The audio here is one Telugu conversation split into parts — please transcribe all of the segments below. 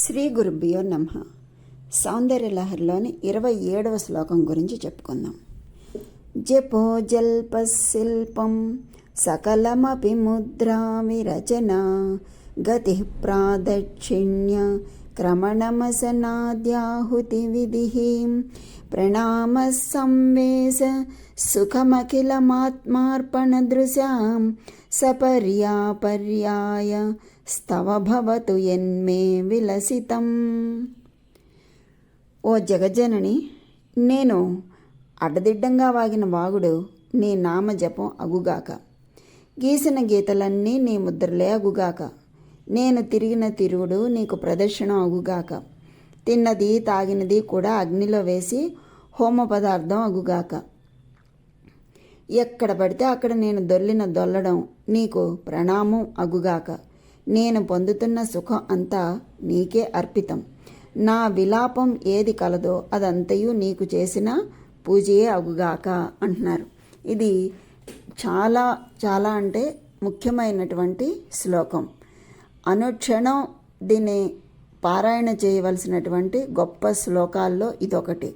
శ్రీ గురుభ్యో నమః. సౌందర్యలహరిలోని 27వ శ్లోకం గురించి చెప్పుకుందాం. జపో జల్పశిల్పం సకలమపి ముద్రా విరచన గతి ప్రాదక్షిణ్య క్రమణమసనాద్యాహుతి విధి ప్రణామ సంవేశ సుఖమఖిలమాత్మార్పణదృశాం సపర్యాపర్యాయ స్తవ భవతు యన్మే విలసితం. ఓ జగజ్జనని, నేను అడ్డదిడ్డంగా వాగిన వాగుడు నీ నామ జపం అగుగాక. గీసిన గీతలన్నీ నీ ముద్రలే అగుగాక. నేను తిరిగిన తిరుగుడు నీకు ప్రదర్శనం అగుగాక. తిన్నది తాగినది కూడా అగ్నిలో వేసి హోమ పదార్థం అగుగాక. ఎక్కడ పడితే అక్కడ నేను దొల్లడం నీకు ప్రణామం అగుగాక. నేను పొందుతున్న సుఖం అంతా నీకే అర్పితం. నా విలాపం ఏది కలదో అదంతయు నీకు చేసిన పూజయే అగుగాక అంటున్నారు. ఇది చాలా చాలా అంటే ముఖ్యమైనటువంటి శ్లోకం. అనుక్షణం దీన్ని పారాయణ చేయవలసినటువంటి గొప్ప శ్లోకాల్లో ఇదొకటి,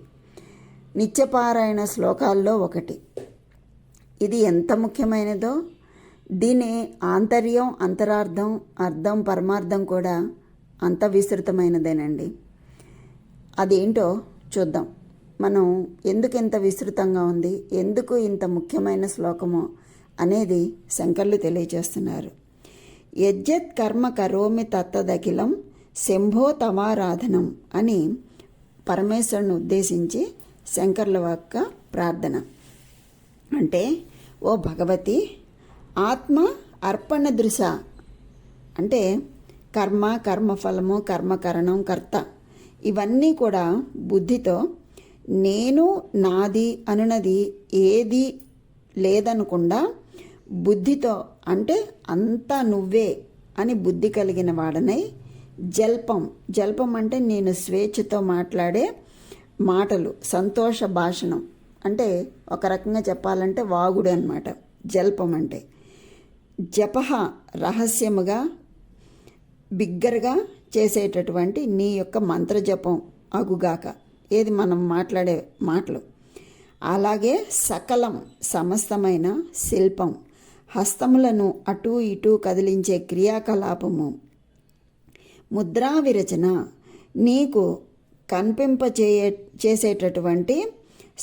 నిత్యపారాయణ శ్లోకాల్లో ఒకటి. ఇది ఎంత ముఖ్యమైనదో దీని ఆంతర్యం, అంతరార్థం, అర్థం, పరమార్థం కూడా అంత విస్తృతమైనదేనండి. అదేంటో చూద్దాం. మనం ఎందుకు ఇంత విస్తృతంగా ఉంది, ఎందుకు ఇంత ముఖ్యమైన శ్లోకమో అనేది శంకర్లు తెలియచేస్తున్నారు. యజ్జత్ కర్మ కరోమి తత్తదఖిలం శంభో తవారాధనం అని పరమేశ్వరుని ఉద్దేశించి శంకర్ల యొక్క ప్రార్థన. అంటే, ఓ భగవతి, ఆత్మ అర్పణ దృశ అంటే కర్మ, కర్మఫలము, కర్మకరణం, కర్త ఇవన్నీ కూడా బుద్ధితో నేను, నాది అనున్నది ఏది లేదనకుండా బుద్ధితో, అంటే అంతా నువ్వే అని బుద్ధి కలిగిన వాడనై జల్పం అంటే నేను స్వేచ్ఛతో మాట్లాడే మాటలు, సంతోష భాషణం అంటే ఒక రకంగా చెప్పాలంటే వాగుడు అన్నమాట జల్పం అంటే. జపహ రహస్యముగా బిగ్గరగా చేసేటటువంటి నీ యొక్క మంత్రజపం అగుగాక. ఏది మనం మాట్లాడే మాటలు. అలాగే సకలం సమస్తమైన శిల్పం, హస్తములను అటూ ఇటూ కదిలించే క్రియాకలాపము, ముద్రా విరచన నీకు చేసేటటువంటి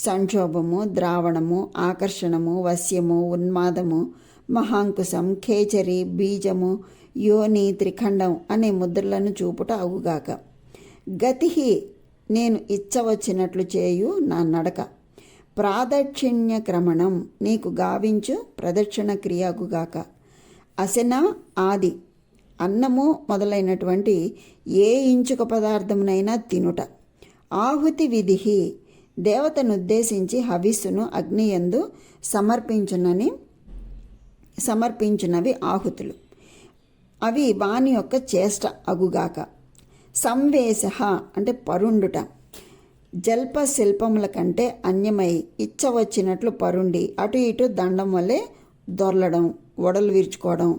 సంక్షోభము, ద్రావణము, ఆకర్షణము, వశ్యము, ఉన్మాదము, మహాంకుశం, ఖేచరి, బీజము, యోని, త్రిఖండం అనే ముద్రలను చూపుట అగుగాక. గతి నేను ఇచ్చవచ్చినట్లు చేయు నా నడక. ప్రాదక్షిణ్య క్రమణం నీకు గావించు ప్రదక్షిణ క్రియగుగాక. అసన ఆది అన్నము మొదలైనటువంటి ఏ ఇంచుక పదార్థమునైనా తినుట. ఆహుతి విధి దేవతనుద్దేశించి హవిస్సును అగ్నియందు సమర్పించునవి ఆహుతులు. అవి వాని యొక్క చేష్ట అగుగాక. సంవేశ అంటే పరుండుట. జల్ప శిల్పముల కంటే అన్యమై ఇచ్చవచ్చినట్లు పరుండి అటు ఇటు దండం వల్లే దొర్లడం, ఒడలు విరుచుకోవడం,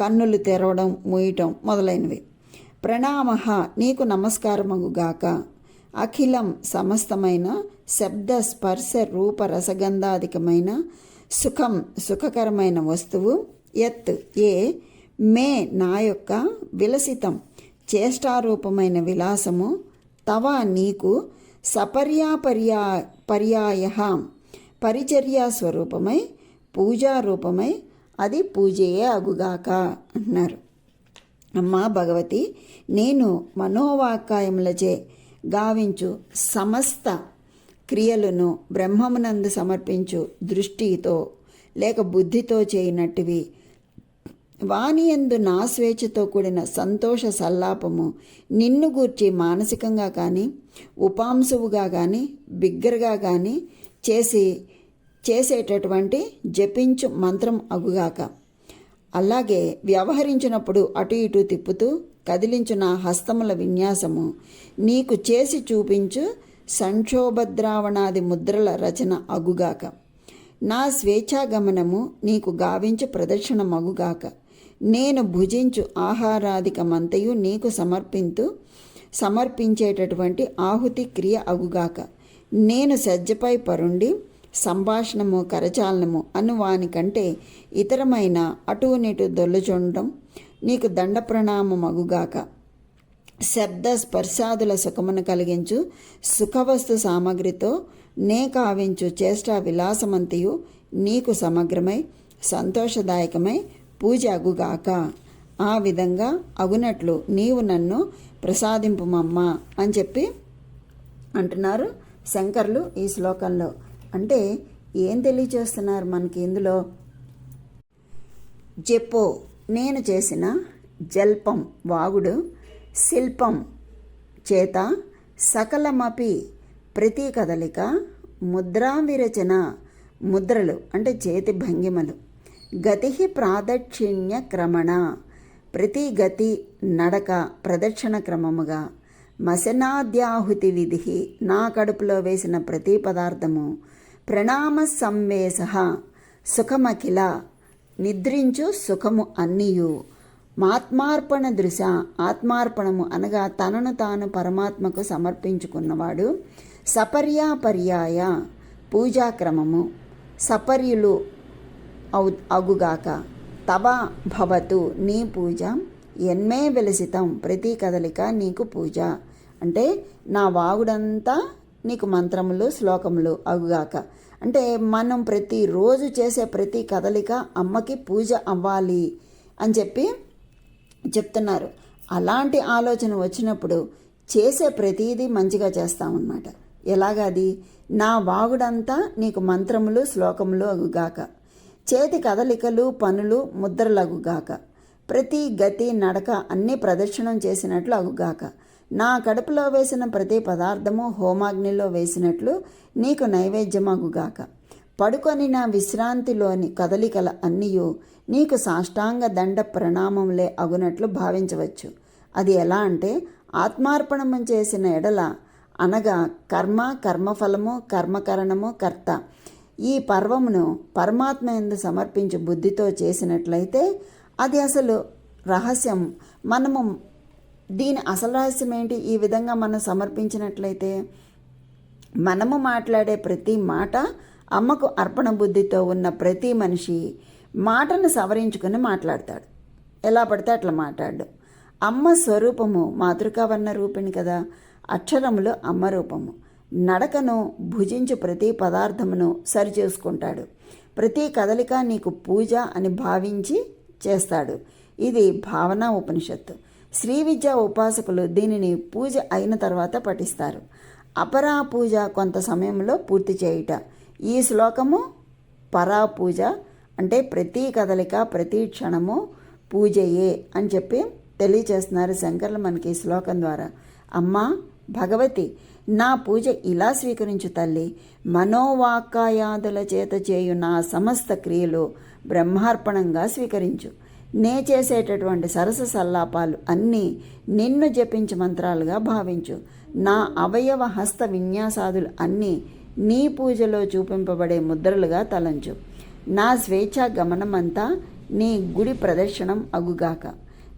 కన్నులు తెరవడం, మూయటం మొదలైనవి. ప్రణామ నీకు నమస్కారమగుగాక. అఖిలం సమస్తమైన శబ్ద స్పర్శ రూప రసగంధాధికమైన సుఖకరమైన వస్తువు యత్ ఏ మే నా యొక్క విలసితం చేష్టారూపమైన విలాసము తవ నీకు పర్యాయ పరిచర్యా స్వరూపమై పూజారూపమై అది పూజయే అగుగాక అంటున్నారు. అమ్మా భగవతి, నేను మనోవాకాయములచే గావించు సమస్త క్రియలను బ్రహ్మమునందు సమర్పించు దృష్టితో లేక బుద్ధితో చేయనట్టువి. వానియందు నా స్వేచ్ఛతో కూడిన సంతోష సల్లాపము నిన్ను గూర్చి మానసికంగా కానీ ఉపాంశువుగా కానీ బిగ్గరగా కానీ చేసేటటువంటి జపించు మంత్రం అగుగాక. అలాగే వ్యవహరించినప్పుడు అటు ఇటు తిప్పుతూ కదిలించు నా హస్తముల విన్యాసము నీకు చేసి చూపించు సంక్షోభద్రావణాది ముద్రల రచన అగుగాక. నా స్వేచ్ఛాగమనము నీకు గావించు ప్రదర్శన మగుగాక. నేను భుజించు ఆహారాధికమంతయు నీకు సమర్పింతు సమర్పించేటటువంటి ఆహుతి క్రియ అగుగాక. నేను సజ్జపై పరుండి సంభాషణము కరచాలనము అను వానికంటే ఇతరమైన అటునిటు దొల్లుచుండడం నీకు దండ ప్రణామమగుగాక. శబ్ద స్పర్శాదుల సుఖమును కలిగించు సుఖవస్తు సామగ్రితో నే కావించు చేష్టా విలాసమంతియు నీకు సమగ్రమై సంతోషదాయకమై పూజ అగుగాక. ఆ విధంగా అగునట్లు నీవు నన్ను ప్రసాదింపుమమ్మా అని చెప్పి అంటున్నారు శంకర్లు ఈ శ్లోకంలో. అంటే ఏం తెలియచేస్తున్నారు మనకి ఇందులో? జపో నేను చేసిన జల్పం వాగుడు శిల్పం చేత సకలమపి ప్రతి కదలిక ముద్రా విరచన ముద్రలు అంటే చేతి భంగిమలు గతి ప్రాదక్షిణ్య క్రమణ ప్రతి గతి నడక ప్రదక్షిణ క్రమముగా మసనాద్యాహుతి విధి నా కడుపులో వేసిన ప్రతి పదార్థము ప్రణామ సంవేశ సుఖమఖిల నిద్రించు సుఖము అన్నియు ఆత్మార్పణ దృశ ఆత్మార్పణము అనగా తనను తాను పరమాత్మకు సమర్పించుకున్నవాడు సపర్యాపర్యాయ పూజాక్రమము సపర్యులు అగుగాక. తవ భవతు నీ పూజ ఎన్మే విలసితం ప్రతి కదలిక నీకు పూజ. అంటే నా వాగుడంతా నీకు మంత్రములు శ్లోకములు అగుగాక. అంటే మనం ప్రతిరోజు చేసే ప్రతి కదలిక అమ్మకి పూజ అవ్వాలి అని చెప్పి చెప్తున్నారు. అలాంటి ఆలోచన వచ్చినప్పుడు చేసే ప్రతీదీ మంచిగా చేస్తామన్నమాట. ఎలాగది? నా వాగుడంతా నీకు మంత్రములు శ్లోకములు అగుగాక. చేతి కదలికలు పనులు ముద్రలగుగాక. ప్రతి గతి నడక అన్నీ ప్రదక్షిణం చేసినట్లు అగుగాక. నా కడుపులో వేసిన ప్రతి పదార్థము హోమాగ్నిలో వేసినట్లు నీకు నైవేద్యమగుగాక. పడుకొని నా విశ్రాంతిలోని కదలికల అన్నీయు నీకు సాష్టాంగ దండ ప్రణామములే అగునట్లు భావించవచ్చు. అది ఎలా అంటే ఆత్మార్పణము చేసిన ఎడల అనగా కర్మ కర్మఫలము కర్మకరణము కర్త ఈ పర్వమును పరమాత్మ యందు సమర్పించు బుద్ధితో చేసినట్లయితే అది అసలు రహస్యం. మనము దీని అసలు రహస్యం ఏంటి? ఈ విధంగా మనం సమర్పించినట్లయితే మనము మాట్లాడే ప్రతి మాట అమ్మకు అర్పణ బుద్ధితో ఉన్న ప్రతి మనిషి మాటను సవరించుకుని మాట్లాడతాడు. ఎలా పడితే అట్లా మాట్లాడు. అమ్మ స్వరూపము మాతృకావర్ణ రూపిణి కదా. అక్షరములు అమ్మ రూపము. నడకను భుజించు ప్రతి పదార్థమును సరిచేసుకుంటాడు. ప్రతి కదలిక నీకు పూజ అని భావించి చేస్తాడు. ఇది భావన ఉపనిషత్తు. శ్రీ విద్యా ఉపాసకులు దీనిని పూజ అయిన తర్వాత పఠిస్తారు. అపరా పూజ కొంత సమయంలో పూర్తి చేయుట. ఈ శ్లోకము పరా పూజ అంటే ప్రతి కదలిక ప్రతి క్షణము పూజయే అని చెప్పి తెలియచేస్తున్నారు శంకర్లు మనకి ఈ శ్లోకం ద్వారా. అమ్మా భగవతి నా పూజ ఇలా స్వీకరించు తల్లి. మనోవాక్కాయాదుల చేత చేయు నా సమస్త క్రియలు బ్రహ్మార్పణంగా స్వీకరించు. నే చేసేటటువంటి సరస సల్లాపాలు అన్నీ నిన్ను జపించు మంత్రాలుగా భావించు. నా అవయవ హస్త విన్యాసాదులు అన్నీ నీ పూజలో చూపింపబడే ముద్రలుగా తలంచు. నా స్వేచ్ఛా గమనమంతా నీ గుడి ప్రదర్శనం అగుగాక.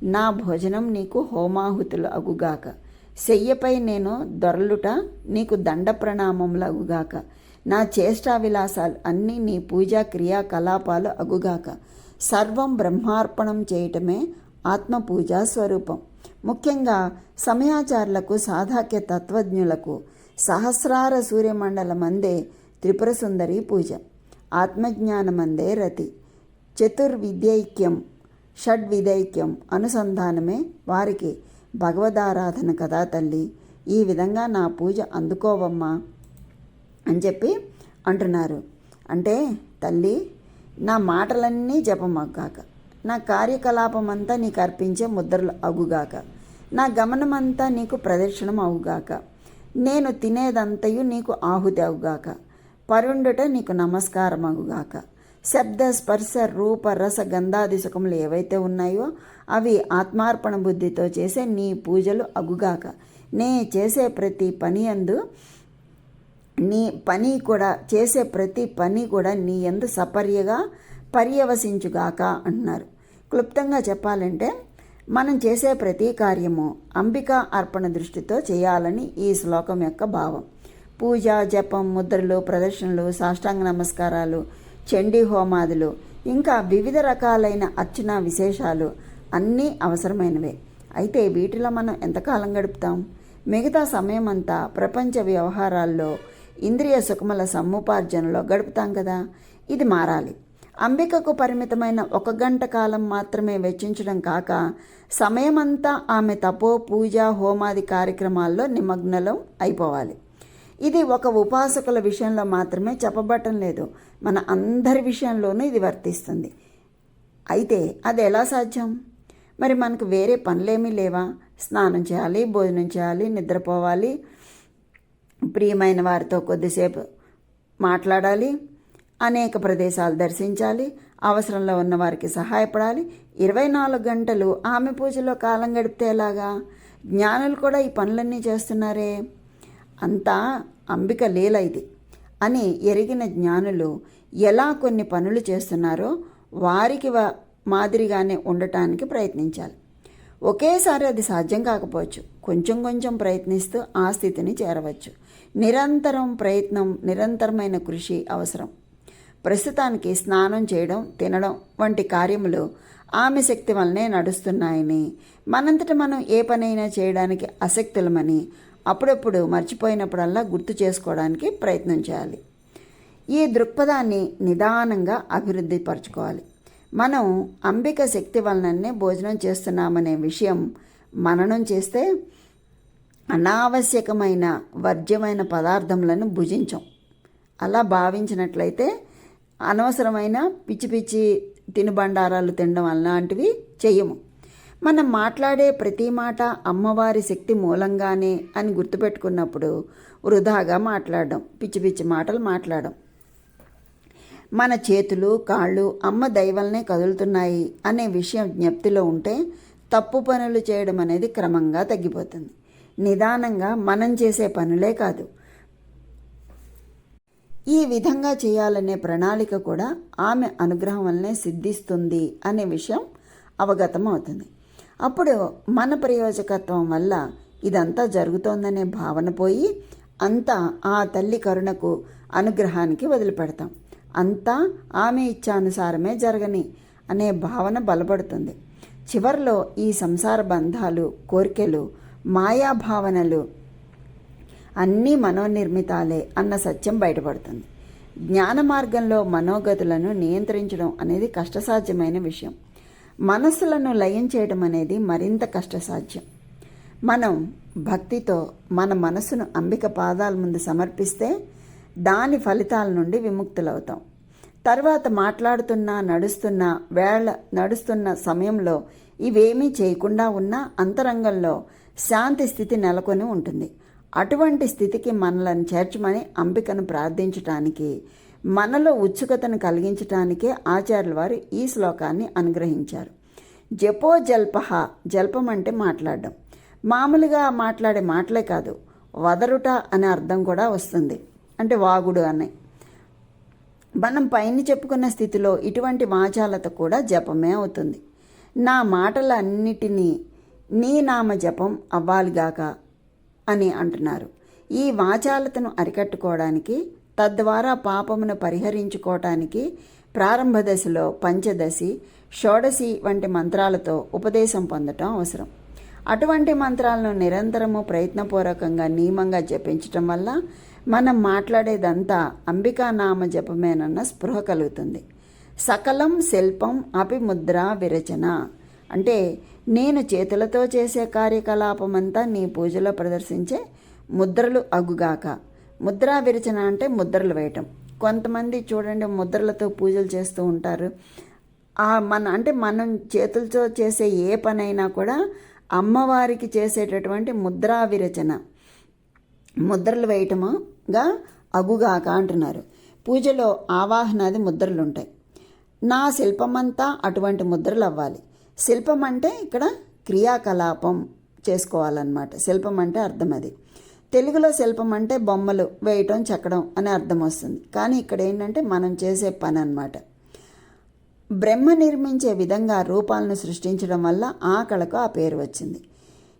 నా భోజనం నీకు హోమాహుతులు అగుగాక. శయ్యపై నేను దొరలుట నీకు దండ ప్రణామములు అగుగాక. నా చేష్టా విలాసాలు అన్నీ నీ పూజా క్రియాకలాపాలు అగుగాక. సర్వం బ్రహ్మార్పణం చేయటమే ఆత్మ పూజా స్వరూపం. ముఖ్యంగా సమయాచారులకు సాధాక్య తత్వజ్ఞులకు సహస్రార సూర్యమండలమందే త్రిపుర సుందరి పూజ. ఆత్మజ్ఞానమందే రతి. చతుర్విద్యైక్యం షడ్విదైక్యం అనుసంధానమే వారికి భగవదారాధన కదా తల్లి. ఈ విధంగా నా పూజ అందుకోవమ్మా అని చెప్పి అంటున్నారు. అంటే తల్లి నా మాటలన్నీ జపమగ్గాక. నా కార్యకలాపమంతా నీకు అర్పించే ముద్రలు అగుగాక. నా గమనమంతా నీకు ప్రదక్షిణం అవుగాక. నేను తినేదంతయు నీకు ఆహుతి అవుగాక. పరుండుట నీకు నమస్కారం అగుగాక. శబ్ద స్పర్శ రూప రస గంధాది సుఖములు ఏవైతే ఉన్నాయో అవి ఆత్మార్పణ బుద్ధితో చేసే నీ పూజలు అగుగాక. నే చేసే ప్రతి పని యందు నీ పని కూడా చేసే ప్రతి పని కూడా నీ యందు సపర్యగా పర్యవసించుగాక అంటున్నారు. క్లుప్తంగా చెప్పాలంటే మనం చేసే ప్రతి కార్యము అంబికా అర్పణ దృష్టితో చేయాలని ఈ శ్లోకం యొక్క భావం. పూజ, జపం, ముద్రలు, ప్రదర్శనలు, సాష్టాంగ నమస్కారాలు, చండీ హోమాదులు, ఇంకా వివిధ రకాలైన అర్చన విశేషాలు అన్నీ అవసరమైనవే. అయితే వీటిలో మనం ఎంతకాలం గడుపుతాం? మిగతా సమయం అంతా ప్రపంచ వ్యవహారాల్లో, ఇంద్రియ సుఖముల సముపార్జనలో గడుపుతాం కదా. ఇది మారాలి. అంబికకు పరిమితమైన 1 గంట కాలం మాత్రమే వెచ్చించడం కాక సమయమంతా ఆమె తపో, పూజ, హోమాది కార్యక్రమాల్లో నిమగ్నం అయిపోవాలి. ఇది ఒక ఉపాసకుల విషయంలో మాత్రమే చెప్పబట్టం లేదు, మన అందరి విషయంలోనూ ఇది వర్తిస్తుంది. అయితే అది ఎలా సాధ్యం? మరి మనకు వేరే పనులేమీ లేవా? స్నానం చేయాలి, భోజనం చేయాలి, నిద్రపోవాలి, ప్రియమైన వారితో కొద్దిసేపు మాట్లాడాలి, అనేక ప్రదేశాలు దర్శించాలి, అవసరంలో ఉన్న వారికి సహాయపడాలి. 24 గంటలు ఆమె పూజలో కాలం గడిపితే ఎలాగా? జ్ఞానులు కూడా ఈ పనులన్నీ చేస్తున్నారే. అంతా అంబిక లీల ఇది అని ఎరిగిన జ్ఞానులు ఎలా కొన్ని పనులు చేస్తున్నారో వారికి మాదిరిగానే ఉండటానికి ప్రయత్నించాలి. ఒకేసారి అది సాధ్యం కాకపోవచ్చు. కొంచెం కొంచెం ప్రయత్నిస్తూ ఆ స్థితిని చేరవచ్చు. నిరంతరం ప్రయత్నం, నిరంతరమైన కృషి అవసరం. ప్రస్తుతానికి స్నానం చేయడం, తినడం వంటి కార్యములు ఆమె శక్తి వల్లనే నడుస్తున్నాయని, మనంతట మనం ఏ పనైనా చేయడానికి అశక్తులమని అప్పుడప్పుడు మర్చిపోయినప్పుడల్లా గుర్తు చేసుకోవడానికి ప్రయత్నం చేయాలి. ఈ దృక్పథాన్ని నిదానంగా అభివృద్ధి పరచుకోవాలి. మనం అంబిక శక్తి వలననే భోజనం చేస్తున్నామనే విషయం మననం చేస్తే అనావశ్యకమైన వర్జ్యమైన పదార్థములను భుజించం. అలా భావించినట్లయితే అనవసరమైన పిచ్చి పిచ్చి తినుబండారాలు తినడం అలాంటివి చెయ్యము. మనం మాట్లాడే ప్రతి మాట అమ్మవారి శక్తి మూలంగానే అని గుర్తుపెట్టుకున్నప్పుడు వృధాగా మాట్లాడడం, పిచ్చి పిచ్చి మాటలు మాట్లాడడం. మన చేతులు, కాళ్ళు అమ్మ దయవలనే కదులుతున్నాయి అనే విషయం జ్ఞప్తిలో ఉంటే తప్పు పనులు చేయడం అనేది క్రమంగా తగ్గిపోతుంది. నిదానంగా మనం చేసే పనులే కాదు, ఈ విధంగా చేయాలనే ప్రణాళిక కూడా ఆమె అనుగ్రహం వల్లనే సిద్ధిస్తుంది అనే విషయం అవగతం అవుతుంది. అప్పుడు మన ప్రయోజకత్వం వల్ల ఇదంతా జరుగుతోందనే భావన పోయి అంతా ఆ తల్లి కరుణకు, అనుగ్రహానికి వదిలిపెడతాం. అంతా ఆమె ఇచ్ఛానుసారమే జరగని అనే భావన బలపడుతుంది. చివరిలో ఈ సంసార బంధాలు, కోరికలు, మాయాభావనలు అన్నీ మనోనిర్మితాలే అన్న సత్యం బయటపడుతుంది. జ్ఞాన మార్గంలో మనోగతులను నియంత్రించడం అనేది కష్టసాధ్యమైన విషయం. మనస్సులను లయం చేయడం అనేది మరింత కష్టసాధ్యం. మనం భక్తితో మన మనస్సును అంబిక పాదాల ముందు సమర్పిస్తే దాని ఫలితాల నుండి విముక్తులవుతాం. తర్వాత మాట్లాడుతున్నా, నడుస్తున్న సమయంలో ఇవేమీ చేయకుండా ఉన్న అంతరంగంలో శాంతి స్థితి నెలకొని ఉంటుంది. అటువంటి స్థితికి మనలను చేర్చమని అంబికను ప్రార్థించటానికి, మనలో ఉత్సుకతను కలిగించటానికే ఆచార్యుల వారు ఈ శ్లోకాన్ని అనుగ్రహించారు. జపో జల్పహ, జల్పం అంటే మాట్లాడడం. మామూలుగా మాట్లాడే మాటలే కాదు, వదరుట అనే అర్థం కూడా వస్తుంది, అంటే వాగుడు అని. మనం పైన చెప్పుకున్న స్థితిలో ఇటువంటి వాచాలత కూడా జపమే అవుతుంది. నా మాటలన్నిటినీ నీ నామ జపం అవ్వాలిగాక అని అంటున్నారు. ఈ వాచాలతను అరికట్టుకోవడానికి, తద్వారా పాపమును పరిహరించుకోవటానికి ప్రారంభ దశలో పంచదశి, షోడశి వంటి మంత్రాలతో ఉపదేశం పొందటం అవసరం. అటువంటి మంత్రాలను నిరంతరము ప్రయత్నపూర్వకంగా నియమంగా జపించటం వల్ల మనం మాట్లాడేదంతా అంబికా నామ జపమేనన్న స్పృహ కలుగుతుంది. సకలం శిల్పం అపి ముద్రా విరచన అంటే నేను చేతులతో చేసే కార్యకలాపమంతా నీ పూజలో ప్రదర్శించే ముద్రలు అగుగాక. ముద్రా విరచన అంటే ముద్రలు వేయటం. కొంతమంది చూడండి ముద్రలతో పూజలు చేస్తూ ఉంటారు. మనం చేతులతో చేసే ఏ పనైనా కూడా అమ్మవారికి చేసేటటువంటి ముద్రా విరచన, ముద్రలు వేయటముగా అగుగాక అంటున్నారు. పూజలో ఆవాహనాది ముద్రలు ఉంటాయి. నా శిల్పమంతా అటువంటి ముద్రలు అవ్వాలి. శిల్పం అంటే ఇక్కడ క్రియాకలాపం చేసుకోవాలన్నమాట. శిల్పం అంటే అర్థం అది. తెలుగులో శిల్పం అంటే బొమ్మలు వేయటం, చెక్కడం అనే అర్థం వస్తుంది. కానీ ఇక్కడ ఏంటంటే మనం చేసే పని అన్నమాట. బ్రహ్మ నిర్మించే విధంగా రూపాలను సృష్టించడం వల్ల ఆ కళకు ఆ పేరు వచ్చింది.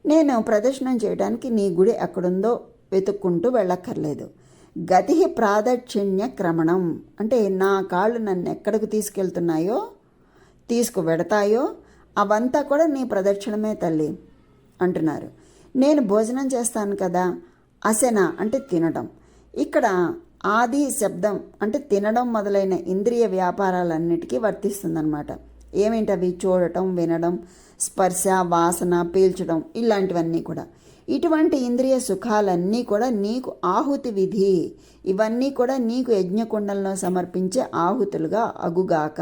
నేను ప్రదర్శనం చేయడానికి నీ గుడి ఎక్కడుందో వెతుక్కుంటూ వెళ్ళక్కర్లేదు. గతి ప్రాదక్షిణ్య క్రమణం అంటే నా కాళ్ళు నన్ను ఎక్కడికి తీసుకువెడతాయో అవంతా కూడా నీ ప్రదక్షిణమే తల్లి అంటున్నారు. నేను భోజనం చేస్తాను కదా, అసెన అంటే తినడం. ఇక్కడ ఆది శబ్దం అంటే తినడం మొదలైన ఇంద్రియ వ్యాపారాలన్నిటికీ వర్తిస్తుందన్నమాట. ఏమిటవి? చూడటం, వినడం, స్పర్శ, వాసన, పీల్చడం, ఇలాంటివన్నీ కూడా. ఇటువంటి ఇంద్రియ సుఖాలన్నీ కూడా నీకు ఆహుతి విధి. ఇవన్నీ కూడా నీకు యజ్ఞకుండంలో సమర్పించే ఆహుతులుగా అగుగాక.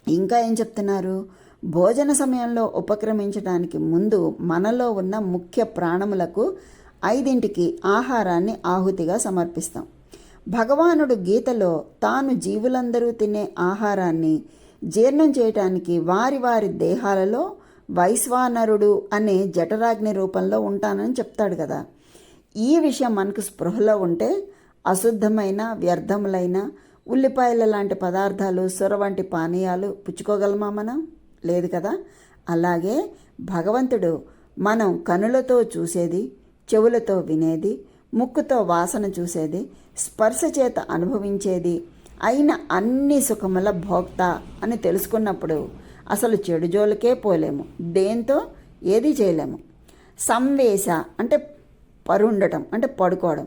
ఇంకా ఏం చెప్తున్నారు? భోజన సమయంలో ఉపక్రమించడానికి ముందు మనలో ఉన్న ముఖ్య ప్రాణములకు 5ంటికి ఆహారాన్ని ఆహుతిగా సమర్పిస్తాం. భగవానుడు గీతలో తాను జీవులందరూ తినే ఆహారాన్ని జీర్ణం చేయటానికి వారి వారి దేహాలలో వైశ్వానరుడు అనే జఠరాగ్ని రూపంలో ఉంటానని చెప్తాడు కదా. ఈ విషయం మనకు స్పృహలో ఉంటే అశుద్ధమైన వ్యర్థములైన ఉల్లిపాయల లాంటి పదార్థాలు, సొర వంటి పానీయాలు పుచ్చుకోగలమా మనం? లేదు కదా. అలాగే భగవంతుడు మనం కనులతో చూసేది, చెవులతో వినేది, ముక్కుతో వాసన చూసేది, స్పర్శ చేత అనుభవించేది అయిన అన్ని సుఖముల భోక్త అని తెలుసుకున్నప్పుడు అసలు చెడు జోలికే పోలేము, దేంతో ఏది చేయలేము. సంవేశ అంటే పరుండటం అంటే పడుకోవడం.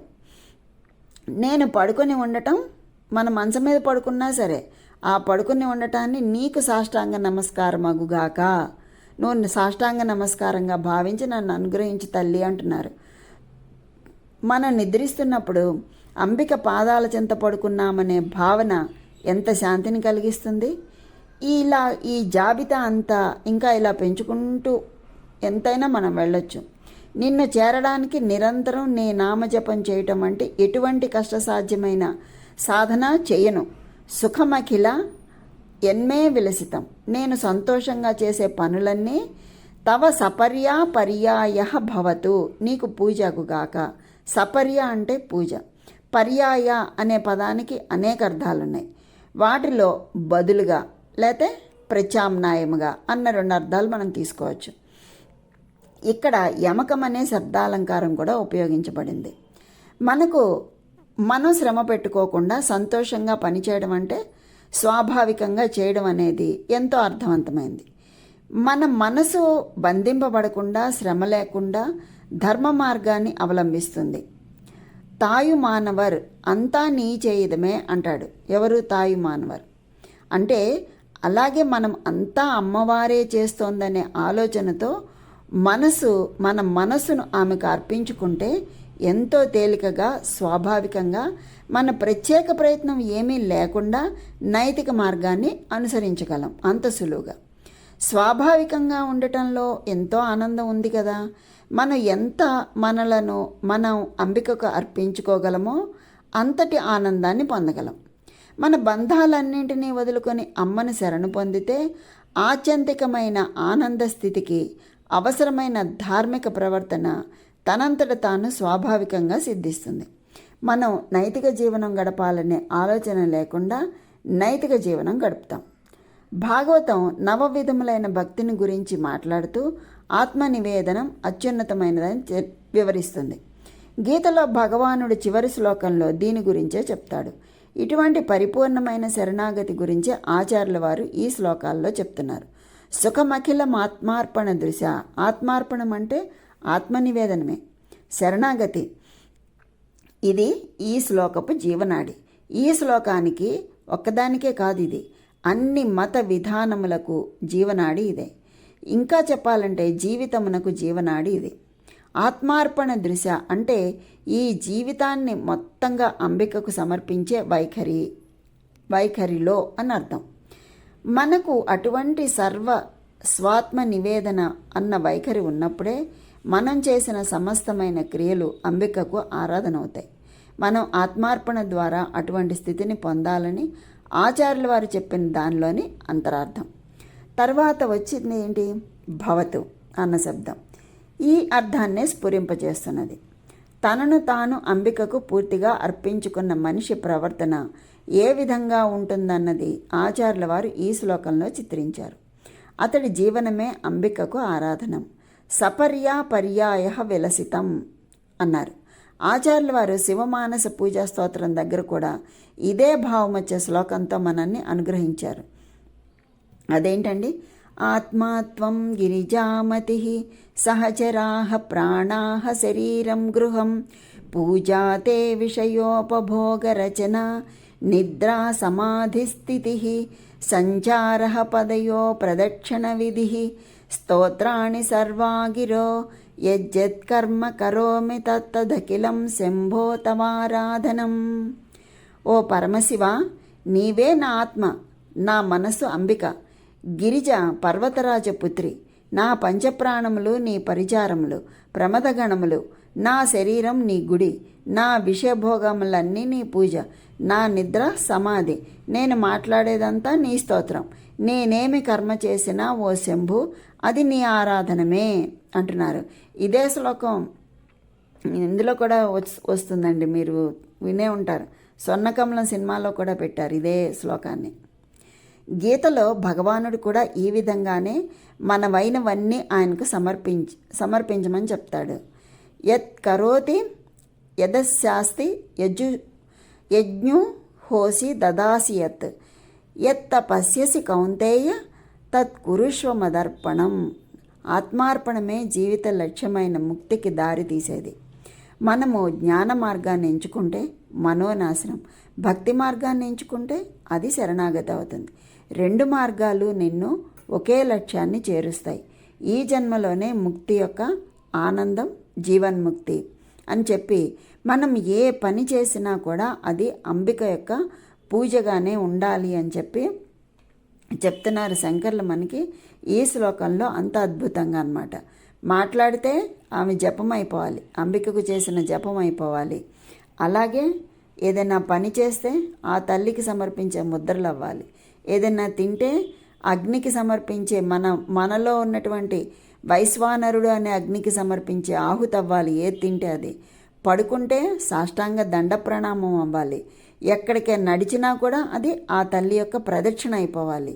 నేను పడుకొని ఉండటం, మన మంచం మీద పడుకున్నా సరే ఆ పడుకుని ఉండటాన్ని నీకు సాష్టాంగ నమస్కారం అగుగాక, నువ్వు సాష్టాంగ నమస్కారంగా భావించి నన్ను అనుగ్రహించి తల్లి అంటున్నారు. మనం నిద్రిస్తున్నప్పుడు అంబిక పాదాల చెంత పడుకున్నామనే భావన ఎంత శాంతిని కలిగిస్తుంది. ఈ జాబితా అంతా ఇంకా ఇలా పెంచుకుంటూ ఎంతైనా మనం వెళ్ళొచ్చు. నిన్ను చేరడానికి నిరంతరం నీ నామజపం చేయటం అంటే ఎటువంటి కష్టసాధ్యమైన సాధన చేయను. సుఖమఖిల ఎన్మే విలసితం. నేను సంతోషంగా చేసే పనులన్నీ తవ సపర్యా పర్యాయ భవతు, నీకు పూజకుగాక. సపర్య అంటే పూజ, పర్యాయ అనే పదానికి అనేక అర్థాలున్నాయి. వాటిలో బదులుగా లేతే ప్రత్యామ్నాయముగా అన్న 2 అర్థాలు మనం తీసుకోవచ్చు. ఇక్కడ యమకం అనే శబ్దాలంకారం కూడా ఉపయోగించబడింది. మనం శ్రమ పెట్టుకోకుండా సంతోషంగా పనిచేయడం అంటే స్వాభావికంగా చేయడం అనేది ఎంతో అర్థవంతమైంది. మన మనసు బంధింపబడకుండా, శ్రమ లేకుండా ధర్మ మార్గాన్ని అవలంబిస్తుంది. తాయు మానవర్ అంతా నీ చేయదమే అంటాడు. ఎవరు? తాయు మానవర్ అంటే అలాగే మనం అంతా అమ్మవారే చేస్తోందనే ఆలోచనతో మన మనసును ఆమెకు అర్పించుకుంటే ఎంతో తేలికగా, స్వాభావికంగా, మన ప్రత్యేక ప్రయత్నం ఏమీ లేకుండా నైతిక మార్గాన్ని అనుసరించగలం అంత సులువుగా. స్వాభావికంగా ఉండటంలో ఎంతో ఆనందం ఉంది కదా. మనం ఎంత మనం అంబికకు అర్పించుకోగలమో అంతటి ఆనందాన్ని పొందగలం. మన బంధాలన్నింటినీ వదులుకొని అమ్మను శరణు పొందితే ఆత్యంతికమైన ఆనంద స్థితికి అవసరమైన ధార్మిక ప్రవర్తన తనంతట తాను స్వాభావికంగా సిద్ధిస్తుంది. మనం నైతిక జీవనం గడపాలనే ఆలోచన లేకుండా నైతిక జీవనం గడుపుతాం. భాగవతం 9 విధములైన భక్తిని గురించి మాట్లాడుతూ ఆత్మనివేదనం అత్యున్నతమైనదని వివరిస్తుంది. గీతలో భగవానుడు చివరి శ్లోకంలో దీని గురించే చెప్తాడు. ఇటువంటి పరిపూర్ణమైన శరణాగతి గురించే ఆచార్యుల వారు ఈ శ్లోకాల్లో చెప్తున్నారు. సుఖమఖిలం ఆత్మార్పణ దృశ. ఆత్మార్పణం అంటే ఆత్మనివేదనమే. శరణాగతి ఇది ఈ శ్లోకపు జీవనాడి. ఈ శ్లోకానికి ఒక్కదానికే కాదు, ఇది అన్ని మత విధానములకు జీవనాడి ఇదే. ఇంకా చెప్పాలంటే జీవితమునకు జీవనాడి ఇది. ఆత్మార్పణ దృశ అంటే ఈ జీవితాన్ని మొత్తంగా అంబికకు సమర్పించే వైఖరిలో అని అర్థం. మనకు అటువంటి స్వాత్మ నివేదన అన్న వైఖరి ఉన్నప్పుడే మనం చేసిన సమస్తమైన క్రియలు అంబికకు ఆరాధన అవుతాయి. మనం ఆత్మార్పణ ద్వారా అటువంటి స్థితిని పొందాలని ఆచార్యుల వారు చెప్పిన దానిలోని అంతరార్థం. తర్వాత వచ్చింది ఏంటి? భవతు అన్న శబ్దం ఈ అర్థాన్నే స్ఫురింపజేస్తున్నది. తనను తాను అంబికకు పూర్తిగా అర్పించుకున్న మనిషి ప్రవర్తన ఏ విధంగా ఉంటుందన్నది ఆచార్యుల వారు ఈ శ్లోకంలో చిత్రించారు. అతడి జీవనమే అంబికకు ఆరాధనం. సపర్యా పర్యాయ విలసితం అన్నారు. ఆచార్యుల వారు శివమానస పూజా స్తోత్రం దగ్గర కూడా ఇదే భావం వచ్చే శ్లోకంతో మనల్ని అనుగ్రహించారు. అదేంటండి? ఆత్మాత్వం గిరిజామతి సహచరాః ప్రాణాః శరీరం గృహం పూజాతే విషయోపభోగరచన నిద్రా సమాధిస్థితిః సంచారః పదయో ప్రదక్షిణ విధిః స్తోత్రాణి సర్వా గిరో యజ్జత్కర్మ కరోమి తత్తదఖిలం శంభో తవారాధనం. ఓ పరమశివ, నీవే నా ఆత్మ, నా మనస్సు అంబిక, గిరిజ పర్వతరాజ పుత్రి, నా పంచప్రాణములు నీ పరిచారములు, ప్రమదగణములు, నా శరీరం నీ గుడి, నా విషయభోగములన్నీ నీ పూజ, నా నిద్ర సమాధి, నేను మాట్లాడేదంతా నీ స్తోత్రం, నేనేమి కర్మ చేసినా ఓ శంభు అది నీ ఆరాధనమే అంటున్నారు. ఇదే శ్లోకం ఇందులో కూడా వస్తుందండి, మీరు వినే ఉంటారు. స్వర్ణకమలం సినిమాలో కూడా పెట్టారు ఇదే శ్లోకాన్ని. గీతలో భగవానుడు కూడా ఈ విధంగానే మనవైనవన్నీ ఆయనకు సమర్పించమని చెప్తాడు. యత్ కరోతి యదశాస్తి యజ్ఞు హోసి దదాసి యత్ యత్ తపస్యసి కౌంతేయ తత్ కురుష్వ మదర్పణం. ఆత్మార్పణమే జీవిత లక్ష్యమైన ముక్తికి దారి తీసేది. మనము జ్ఞాన మార్గాన్ని ఎంచుకుంటే మనోనాశనం, భక్తి మార్గాన్ని ఎంచుకుంటే అది శరణాగతి అవుతుంది. రెండు మార్గాలు నిన్ను ఒకే లక్ష్యాన్ని చేరుస్తాయి. ఈ జన్మలోనే ముక్తి యొక్క ఆనందం జీవన్ముక్తి అని చెప్పి మనం ఏ పని చేసినా కూడా అది అంబిక యొక్క పూజగానే ఉండాలి అని చెప్పి చెప్తున్నారు శంకర్లు మనకి ఈ శ్లోకంలో. అంత అద్భుతంగా అన్నమాట. మాట్లాడితే ఆమె జపం అయిపోవాలి, అంబికకు చేసిన జపం అయిపోవాలి. అలాగే ఏదైనా పని చేస్తే ఆ తల్లికి సమర్పించే ముద్రలు అవ్వాలి. ఏదైనా తింటే అగ్నికి సమర్పించే మనలో ఉన్నటువంటి వైశ్వానరుడు అనే అగ్నికి సమర్పించే ఆహుతి అవ్వాలి. ఏది తింటే అది. పడుకుంటే సాష్టాంగ దండ ప్రణామం అవ్వాలి. ఎక్కడికే నడిచినా కూడా అది ఆ తల్లి యొక్క ప్రదక్షిణ అయిపోవాలి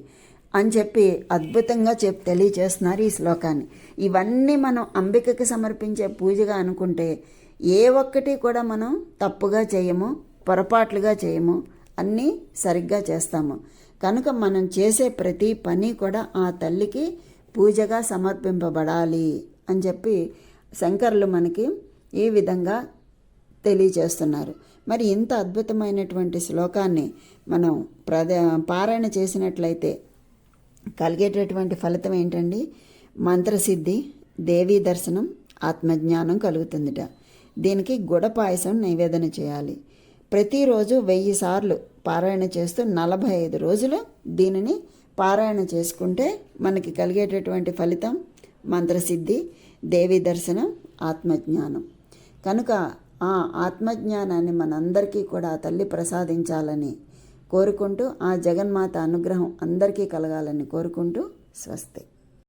అని చెప్పి అద్భుతంగా తెలియచేస్తున్నారు ఈ శ్లోకాన్ని. ఇవన్నీ మనం అంబికకి సమర్పించే పూజగా అనుకుంటే ఏ ఒక్కటి కూడా మనం తప్పుగా చేయము, పొరపాట్లుగా చేయము, అన్నీ సరిగ్గా చేస్తాము. కనుక మనం చేసే ప్రతి పని కూడా ఆ తల్లికి పూజగా సమర్పింపబడాలి అని చెప్పి శంకరులు మనకి ఈ విధంగా తెలియచేస్తున్నారు. మరి ఇంత అద్భుతమైనటువంటి శ్లోకాన్ని మనం పారాయణ చేసినట్లయితే కలిగేటటువంటి ఫలితం ఏంటండి? మంత్రసిద్ధి, దేవీ దర్శనం, ఆత్మజ్ఞానం కలుగుతుందిట. దీనికి గుడ పాయసం నైవేదన చేయాలి. ప్రతిరోజు 1000 సార్లు పారాయణ చేస్తూ 45 రోజులు దీనిని పారాయణ చేసుకుంటే మనకి కలిగేటటువంటి ఫలితం మంత్రసిద్ధి, దేవీ దర్శనం, ఆత్మజ్ఞానం. కనుక ఆ ఆత్మజ్ఞానాన్ని మనందరికీ కూడా తల్లి ప్రసాదించాలని కోరుకుంటూ, ఆ జగన్మాత అనుగ్రహం అందరికీ కలగాలని కోరుకుంటూ స్వస్తి.